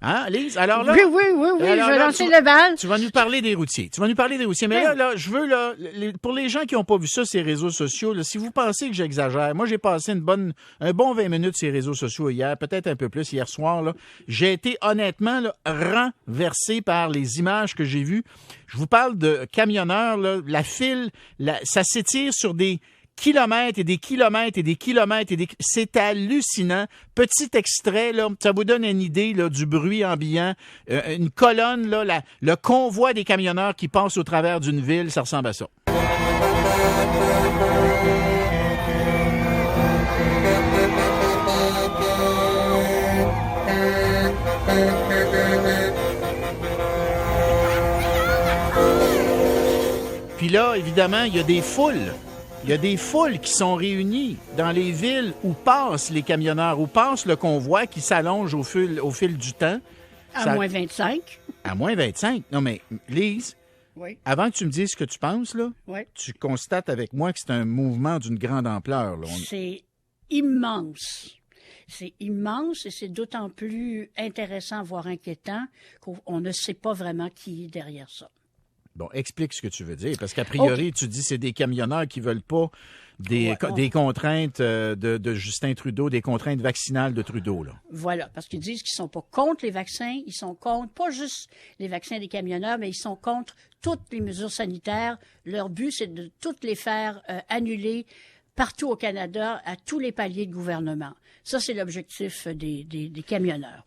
Hein, Lise? Alors là. Oui, je vais lancer le bal. Tu vas nous parler des routiers. Mais là, je veux, là, pour les gens qui n'ont pas vu ça, ces réseaux sociaux, là, si vous pensez que j'exagère, moi, j'ai passé un bon 20 minutes sur les réseaux sociaux hier, peut-être un peu plus hier soir, là. J'ai été, honnêtement, là, renversé par les images que j'ai vues. Je vous parle de camionneurs, là, la file, ça s'étire sur des kilomètres et des kilomètres et des kilomètres c'est hallucinant. Petit extrait, là, ça vous donne une idée là, du bruit ambiant. Une colonne, là, le convoi des camionneurs qui passe au travers d'une ville, ça ressemble à ça. Puis là, évidemment, il y a des foules. Il y a des foules qui sont réunies dans les villes où passent les camionneurs, où passe le convoi qui s'allonge au fil du temps. À moins 25. À moins 25. Non, mais Lise, oui. Avant que tu me dises ce que tu penses, là, oui. Tu constates avec moi que c'est un mouvement d'une grande ampleur. Là. C'est immense. C'est immense et c'est d'autant plus intéressant, voire inquiétant, qu'on ne sait pas vraiment qui est derrière ça. Bon, explique ce que tu veux dire, parce qu'a priori, Tu dis que c'est des camionneurs qui veulent pas des contraintes de Justin Trudeau, des contraintes vaccinales de Trudeau, là. Voilà, parce qu'ils disent qu'ils sont pas contre les vaccins, ils sont contre, pas juste les vaccins des camionneurs, mais ils sont contre toutes les mesures sanitaires. Leur but, c'est de toutes les faire annuler partout au Canada, à tous les paliers de gouvernement. Ça, c'est l'objectif des camionneurs.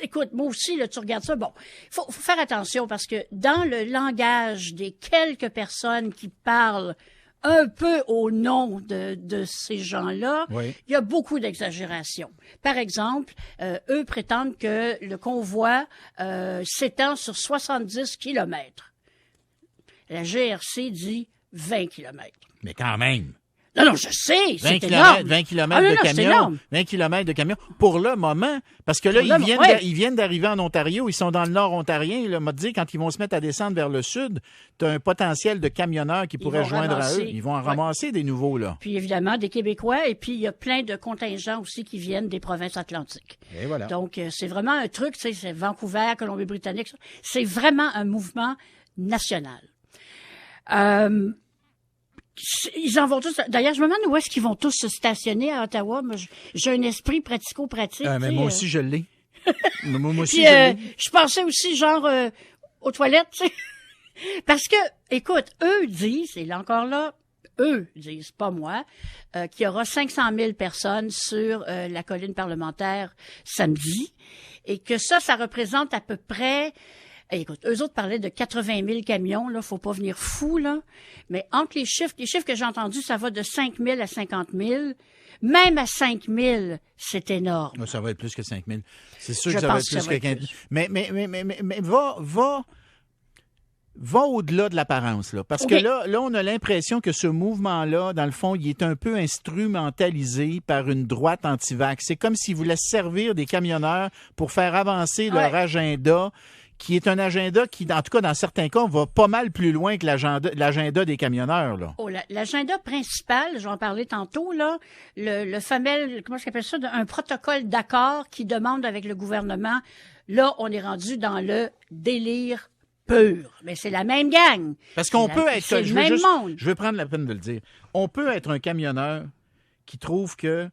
Écoute, moi aussi, là, tu regardes ça. Bon, faut faire attention parce que dans le langage des quelques personnes qui parlent un peu au nom de ces gens-là, oui. Il y a beaucoup d'exagération. Par exemple, eux prétendent que le convoi s'étend sur 70 kilomètres. La GRC dit 20 kilomètres. Mais quand même. Non, je sais, c'est énorme. 20 kilomètres de camion. 20 kilomètres de camion. Pour le moment, parce que là, ils viennent d'arriver en Ontario, ils sont dans le nord ontarien. Là, m'a dit, quand ils vont se mettre à descendre vers le sud, tu as un potentiel de camionneurs qui pourraient joindre à eux. Ils vont en ramasser des nouveaux, là. Puis évidemment, des Québécois, et puis il y a plein de contingents aussi qui viennent des provinces atlantiques. Et voilà. Donc, c'est vraiment un truc, tu sais, c'est Vancouver, Colombie-Britannique, c'est vraiment un mouvement national. Ils en vont tous. D'ailleurs, je me demande où est-ce qu'ils vont tous se stationner à Ottawa. Moi, j'ai un esprit pratico-pratique. Mais moi aussi, je l'ai. Moi aussi, puis, je pensais aussi, genre, aux toilettes, tu sais. Parce que, écoute, eux disent, et là encore là, eux disent, pas moi, qu'il y aura 500 000 personnes sur la colline parlementaire samedi, et que ça représente à peu près... Écoute, eux autres parlaient de 80 000 camions, là, faut pas venir fou, là. Mais entre les chiffres que j'ai entendus, ça va de 5 000 à 50 000. Même à 5 000, c'est énorme. Ça va être plus que 5 000. C'est sûr que ça va être plus que 15 000. Mais va au-delà de l'apparence, là. Parce que là, on a l'impression que ce mouvement-là, dans le fond, il est un peu instrumentalisé par une droite anti-vax. C'est comme s'ils voulaient servir des camionneurs pour faire avancer leur agenda, qui est un agenda qui, en tout cas, dans certains cas, va pas mal plus loin que l'agenda des camionneurs, là. L'agenda principal, je vais en parler tantôt, là, le fameux, comment je appelle ça, un protocole d'accord qui demande avec le gouvernement, là, on est rendu dans le délire pur. Mais c'est la même gang. Parce qu'on peut être... C'est le même monde. Je veux prendre la peine de le dire. On peut être un camionneur qui trouve que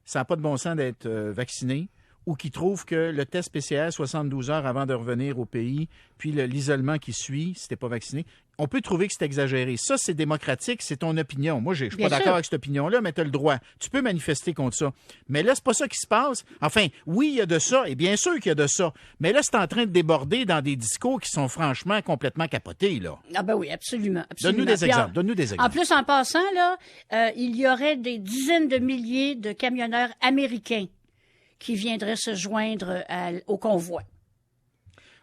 ça n'a pas de bon sens d'être vacciné, ou qui trouvent que le test PCR 72 heures avant de revenir au pays, puis l'isolement qui suit, si t'es pas vacciné, on peut trouver que c'est exagéré. Ça, c'est démocratique, c'est ton opinion. Moi, je suis pas d'accord avec cette opinion-là, mais tu as le droit. Tu peux manifester contre ça. Mais là, c'est pas ça qui se passe. Enfin, oui, il y a de ça, et bien sûr qu'il y a de ça. Mais là, c'est en train de déborder dans des discours qui sont franchement complètement capotés, là. Ah ben oui, absolument. Donne-nous des exemples. En plus, en passant, là, il y aurait des dizaines de milliers de camionneurs américains qui viendraient se joindre au convoi.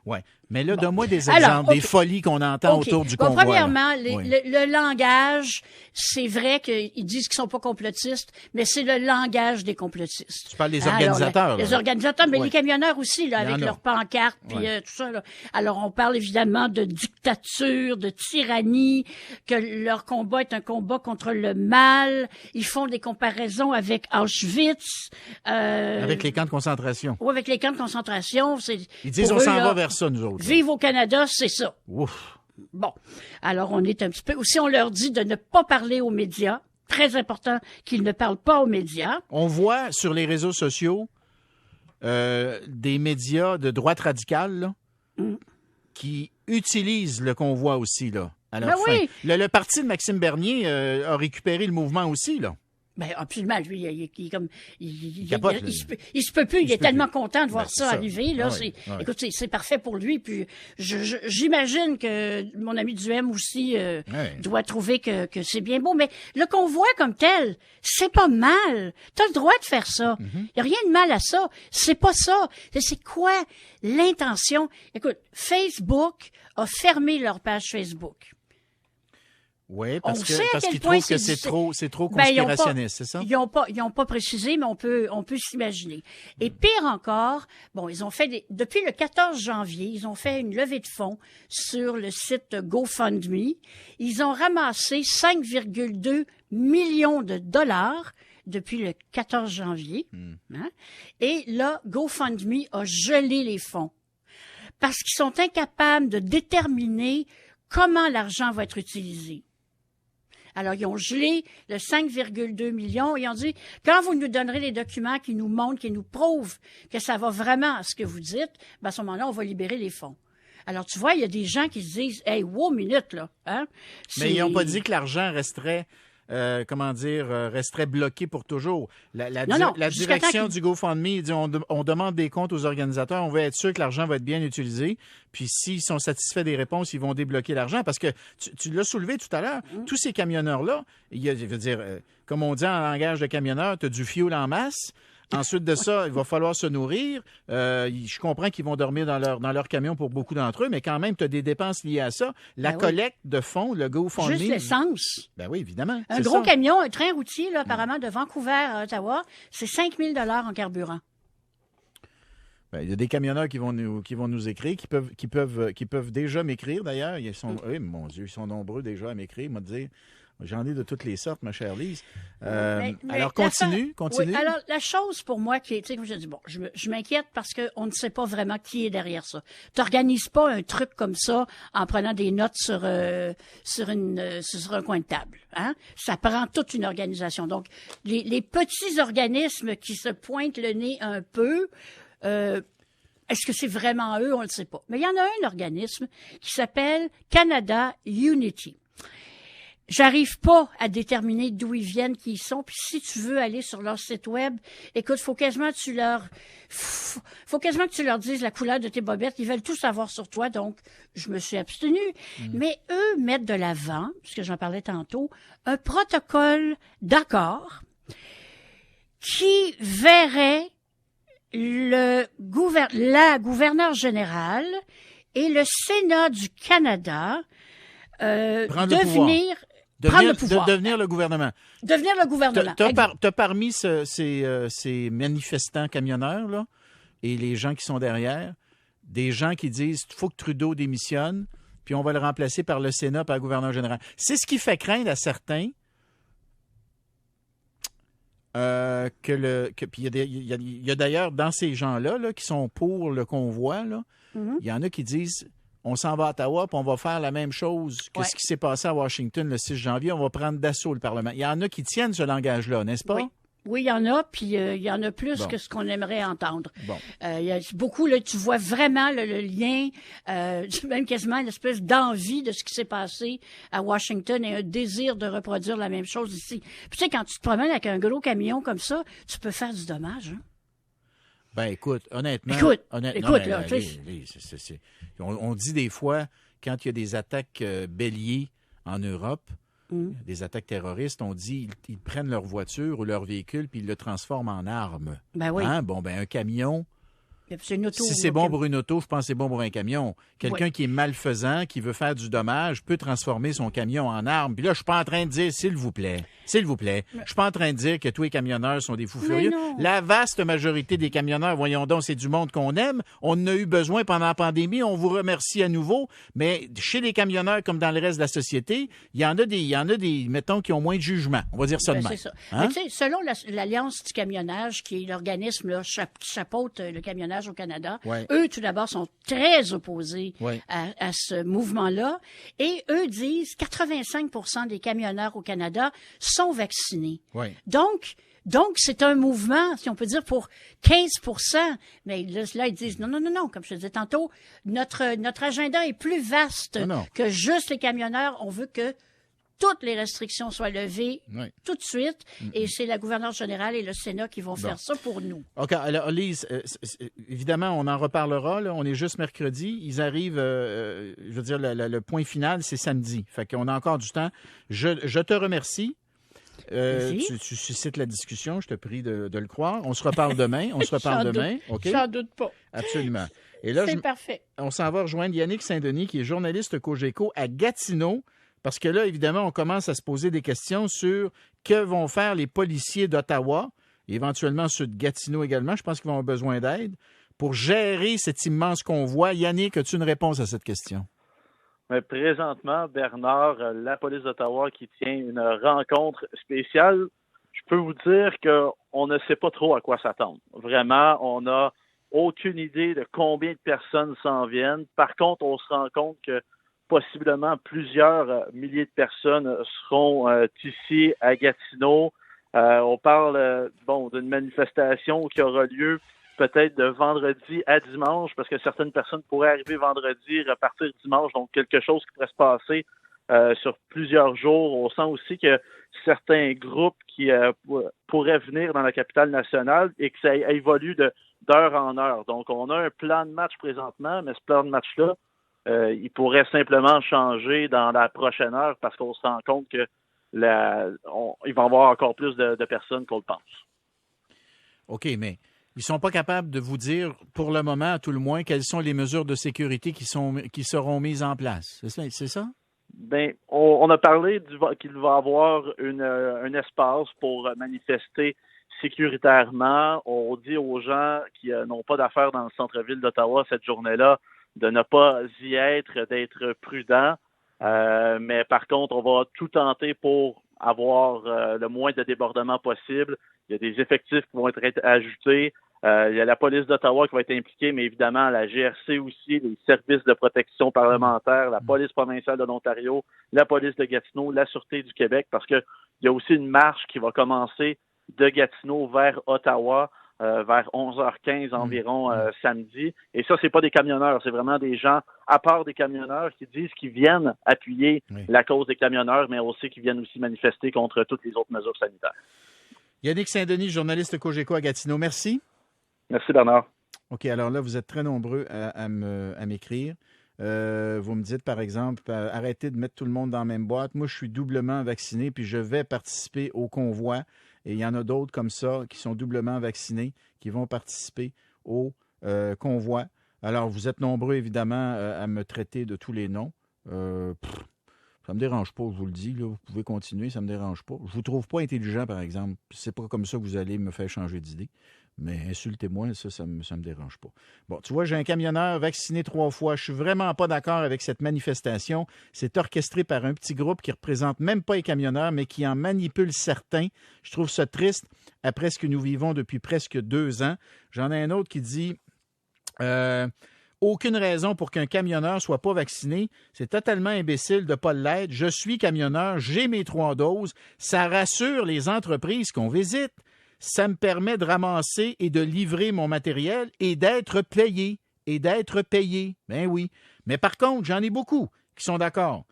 Oui. Mais là, Bon. donne-moi des Alors, exemples, des folies qu'on entend autour du Bon, convoi. premièrement, Oui. le langage, c'est vrai qu'ils disent qu'ils sont pas complotistes, mais c'est le langage des complotistes. Tu parles des Hein, organisateurs. alors, là. les organisateurs, mais Ouais. les camionneurs aussi, là, Il y avec en a. leurs pancartes, puis Ouais. tout ça. Là. Alors, on parle évidemment de dictature, de tyrannie, que leur combat est un combat contre le mal. Ils font des comparaisons avec Auschwitz. Avec les camps de concentration. Ou avec les camps de concentration. Ils disent pour on eux, s'en là, va vers ça, nous autres. là. Vive au Canada, c'est ça. Ouf. Bon, alors on est un petit peu... Aussi, on leur dit de ne pas parler aux médias. Très important qu'ils ne parlent pas aux médias. On voit sur les réseaux sociaux des médias de droite radicale là, qui utilisent le convoi aussi là, à leur Ben fin. oui. Le parti de Maxime Bernier a récupéré le mouvement aussi. Là. Ben absolument, lui, il est comme... Il capote, il se peut plus, il se est peut tellement plus. content de voir Ben, ça c'est ça. arriver. Là, Ah oui, oui. Écoute, c'est parfait pour lui. Puis j'imagine que mon ami Duhem aussi Ouais. doit trouver que c'est bien beau. Mais le convoi comme tel, c'est pas mal. T'as le droit de faire ça. Il y a rien de mal à ça. C'est pas ça. C'est quoi l'intention? Écoute, Facebook a fermé leur page Facebook. Oui, On parce sait à quel qu'ils point trouvent que c'est c'est trop Ben, ils ont pas- conspirationniste, c'est ça? Ils ont pas précisé, mais on peut s'imaginer. Et pire encore, bon, ils ont fait depuis le 14 janvier, ils ont fait une levée de fonds sur le site GoFundMe. Ils ont ramassé 5,2 millions de dollars depuis le 14 janvier. Hein? Et là, GoFundMe a gelé les fonds. Parce qu'ils sont incapables de déterminer comment l'argent va être utilisé. Alors, ils ont gelé le 5,2 millions et ils ont dit, quand vous nous donnerez les documents qui nous montrent, qui nous prouvent que ça va vraiment à ce que vous dites, ben à ce moment-là, on va libérer les fonds. Alors, tu vois, il y a des gens qui se disent, hey, wow, minute, là. Hein? Mais ils n'ont pas dit que l'argent resterait, resterait bloqué pour toujours. La Non, jusqu'à direction temps du GoFundMe, il dit on demande des comptes aux organisateurs, on veut être sûr que l'argent va être bien utilisé. Puis s'ils sont satisfaits des réponses, ils vont débloquer l'argent. Parce que tu l'as soulevé tout à l'heure, tous ces camionneurs-là, je veux dire, comme on dit en langage de camionneur, tu as du fioul en masse. Ensuite de ça, il va falloir se nourrir. Je comprends qu'ils vont dormir dans leur camion pour beaucoup d'entre eux, mais quand même, tu as des dépenses liées à ça. La Ben oui. collecte de fonds, le GoFundMe. Juste l'essence. Ben oui, évidemment. Un c'est gros ça. camion, un train routier, là, apparemment, de Vancouver à Ottawa, c'est 5 000 $ en carburant. Ben, il y a des camionneurs qui vont nous écrire, qui peuvent déjà m'écrire d'ailleurs. Oui, mon Dieu, ils sont nombreux déjà à m'écrire, me dire. J'en ai de toutes les sortes, ma chère Lise. Mais Alors, continue. Oui, alors, la chose pour moi qui est, tu sais, comme je dis, bon, je m'inquiète parce qu'on ne sait pas vraiment qui est derrière ça. Tu n'organises pas un truc comme ça en prenant des notes sur un coin de table. Hein? Ça prend toute une organisation. Donc, les petits organismes qui se pointent le nez un peu, est-ce que c'est vraiment eux? On ne le sait pas. Mais il y en a un organisme qui s'appelle Canada Unity. J'arrive pas à déterminer d'où ils viennent, qui ils sont. Puis si tu veux aller sur leur site web, écoute, faut quasiment que tu leur dises la couleur de tes bobettes. Ils veulent tout savoir sur toi, donc je me suis abstenue. Mais eux mettent de l'avant, puisque j'en parlais tantôt, un protocole d'accord qui verrait la gouverneure générale et le Sénat du Canada devenir Devenir le gouvernement. Devenir le gouvernement. T'as parmi ces manifestants camionneurs, là, et les gens qui sont derrière, des gens qui disent « il faut que Trudeau démissionne, puis on va le remplacer par le Sénat, par le gouverneur général ». C'est ce qui fait craindre à certains puis il y a d'ailleurs, dans ces gens-là là, qui sont pour le convoi, il y en a qui disent on s'en va à Ottawa, puis on va faire la même chose que ce qui s'est passé à Washington le 6 janvier. On va prendre d'assaut le Parlement. Il y en a qui tiennent ce langage-là, n'est-ce pas? Oui, il y en a, puis il y en a plus que ce qu'on aimerait entendre. Bon. Il y a beaucoup, là, tu vois vraiment le lien, même quasiment une espèce d'envie de ce qui s'est passé à Washington et un désir de reproduire la même chose ici. Puis tu sais, quand tu te promènes avec un gros camion comme ça, tu peux faire du dommage, hein? Ben écoute, honnêtement, là, on dit des fois, quand il y a des attaques béliers en Europe, des attaques terroristes, on dit ils prennent leur voiture ou leur véhicule puis ils le transforment en arme. Ben oui. Hein? Bon, ben un camion, C'est une auto. Si c'est bon pour une auto, je pense que c'est bon pour un camion. Quelqu'un qui est malfaisant, qui veut faire du dommage, peut transformer son camion en arme. Puis là, je suis pas en train de dire, s'il vous plaît, je suis pas en train de dire que tous les camionneurs sont des fous furieux. Non. La vaste majorité des camionneurs, voyons donc, c'est du monde qu'on aime. On en a eu besoin pendant la pandémie. On vous remercie à nouveau. Mais chez les camionneurs, comme dans le reste de la société, il y en a des, mettons, qui ont moins de jugement. On va dire ça de même. C'est ça. Hein? Mais tu sais, selon l'Alliance du camionnage, qui est l'organisme là, qui chapeaute le camionnage au Canada, eux, tout d'abord, sont très opposés à ce mouvement-là. Et eux disent 85% des camionneurs au Canada sont vaccinés. Donc, c'est un mouvement, si on peut dire, pour 15%. Mais là, ils disent non. Comme je te disais tantôt, notre agenda est plus vaste que juste les camionneurs. On veut que toutes les restrictions soient levées tout de suite. Et c'est la gouverneure générale et le Sénat qui vont faire ça pour nous. OK. Alors, Lise, évidemment, on en reparlera. Là. On est juste mercredi. Ils arrivent, je veux dire, le point final, c'est samedi. Fait qu'on a encore du temps. Je te remercie. Tu suscites la discussion. Je te prie de le croire. On se reparle demain. OK? J'en doute pas. Absolument. Et là, c'est parfait. On s'en va rejoindre Yannick Saint-Denis, qui est journaliste Cogeco à Gatineau. Parce que là, évidemment, on commence à se poser des questions sur que vont faire les policiers d'Ottawa, éventuellement ceux de Gatineau également, je pense qu'ils vont avoir besoin d'aide, pour gérer cet immense convoi. Yannick, as-tu une réponse à cette question? Mais présentement, Bernard, la police d'Ottawa qui tient une rencontre spéciale, je peux vous dire qu'on ne sait pas trop à quoi s'attendre. Vraiment, on n'a aucune idée de combien de personnes s'en viennent. Par contre, on se rend compte que possiblement plusieurs milliers de personnes seront ici à Gatineau. On parle d'une manifestation qui aura lieu peut-être de vendredi à dimanche, parce que certaines personnes pourraient arriver vendredi, repartir dimanche, donc quelque chose qui pourrait se passer sur plusieurs jours. On sent aussi que certains groupes qui pourraient venir dans la capitale nationale et que ça évolue d'heure en heure. Donc, on a un plan de match présentement, mais ce plan de match-là, il pourrait simplement changer dans la prochaine heure parce qu'on se rend compte que il va y avoir encore plus de personnes qu'on le pense. OK, mais ils ne sont pas capables de vous dire, pour le moment, à tout le moins, quelles sont les mesures de sécurité qui seront mises en place. C'est ça? Bien, on a parlé qu'il va y avoir un espace pour manifester sécuritairement. On dit aux gens qui n'ont pas d'affaires dans le centre-ville d'Ottawa cette journée-là de ne pas y être, d'être prudent. Mais par contre, on va tout tenter pour avoir le moins de débordements possible. Il y a des effectifs qui vont être ajoutés. Il y a la police d'Ottawa qui va être impliquée, mais évidemment la GRC aussi, les services de protection parlementaire, la police provinciale de l'Ontario, la police de Gatineau, la Sûreté du Québec, parce qu'il y a aussi une marche qui va commencer de Gatineau vers Ottawa vers 11h15 environ samedi. Et ça, c'est pas des camionneurs, c'est vraiment des gens, à part des camionneurs, qui disent qu'ils viennent appuyer la cause des camionneurs, mais aussi qui viennent aussi manifester contre toutes les autres mesures sanitaires. Yannick Saint-Denis, journaliste Cogeco à Gatineau, merci. Merci, Bernard. OK, alors là, vous êtes très nombreux à m'écrire. Vous me dites, par exemple, arrêtez de mettre tout le monde dans la même boîte. Moi, je suis doublement vacciné, puis je vais participer au convoi. Et il y en a d'autres comme ça qui sont doublement vaccinés, qui vont participer au convoi. Alors, vous êtes nombreux, évidemment, à me traiter de tous les noms. Ça ne me dérange pas, je vous le dis. Là, vous pouvez continuer, ça ne me dérange pas. Je ne vous trouve pas intelligent, par exemple. C'est pas comme ça que vous allez me faire changer d'idée. Mais insultez-moi, ça me dérange pas. Bon, tu vois, j'ai un camionneur vacciné 3 fois. Je suis vraiment pas d'accord avec cette manifestation. C'est orchestré par un petit groupe qui représente même pas les camionneurs, mais qui en manipule certains. Je trouve ça triste après ce que nous vivons depuis presque 2 ans. J'en ai un autre qui dit aucune raison pour qu'un camionneur soit pas vacciné. C'est totalement imbécile de ne pas l'être. Je suis camionneur, j'ai mes 3 doses. Ça rassure les entreprises qu'on visite. Ça me permet de ramasser et de livrer mon matériel et d'être payé. Ben oui. Mais par contre, j'en ai beaucoup qui sont d'accord,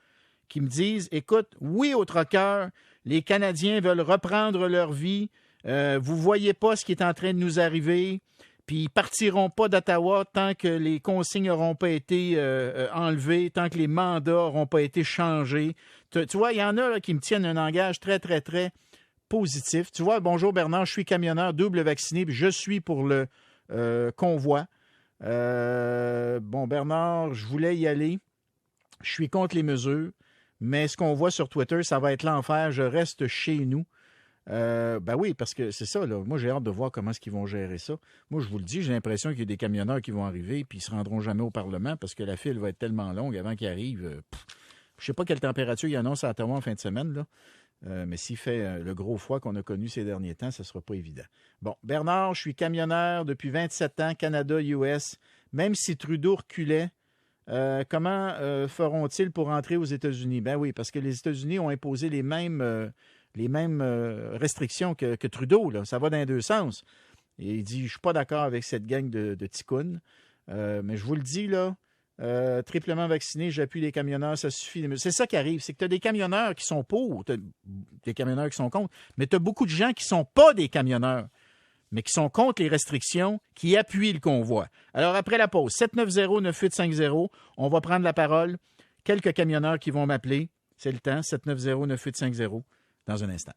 qui me disent, écoute, oui au troqueur, les Canadiens veulent reprendre leur vie, vous voyez pas ce qui est en train de nous arriver, puis ils partiront pas d'Ottawa tant que les consignes n'auront pas été enlevées, tant que les mandats n'auront pas été changés. Tu vois, il y en a là, qui me tiennent un langage très, très, très positif. Tu vois, bonjour Bernard, je suis camionneur double vacciné, puis je suis pour le convoi. Bon, Bernard, je voulais y aller. Je suis contre les mesures, mais ce qu'on voit sur Twitter, ça va être l'enfer. Je reste chez nous. Ben oui, parce que c'est ça, là. Moi, j'ai hâte de voir comment est-ce qu'ils vont gérer ça. Moi, je vous le dis, j'ai l'impression qu'il y a des camionneurs qui vont arriver puis ils se rendront jamais au Parlement parce que la file va être tellement longue avant qu'ils arrivent. Je sais pas quelle température il annonce à Ottawa en fin de semaine, là. Mais s'il fait le gros froid qu'on a connu ces derniers temps, ce ne sera pas évident. Bon, Bernard, je suis camionneur depuis 27 ans, Canada, US. Même si Trudeau reculait, comment feront-ils pour entrer aux États-Unis? Ben oui, parce que les États-Unis ont imposé les mêmes restrictions que Trudeau. Là. Ça va dans les deux sens. Et il dit, je ne suis pas d'accord avec cette gang de ticounes. Mais je vous le dis, là, triplement vacciné, j'appuie les camionneurs, ça suffit. C'est ça qui arrive, c'est que tu as des camionneurs qui sont pour, tu as des camionneurs qui sont contre, mais tu as beaucoup de gens qui ne sont pas des camionneurs, mais qui sont contre les restrictions, qui appuient le convoi. Alors, après la pause, 790-9850, on va prendre la parole. Quelques camionneurs qui vont m'appeler. C'est le temps, 790-9850, dans un instant.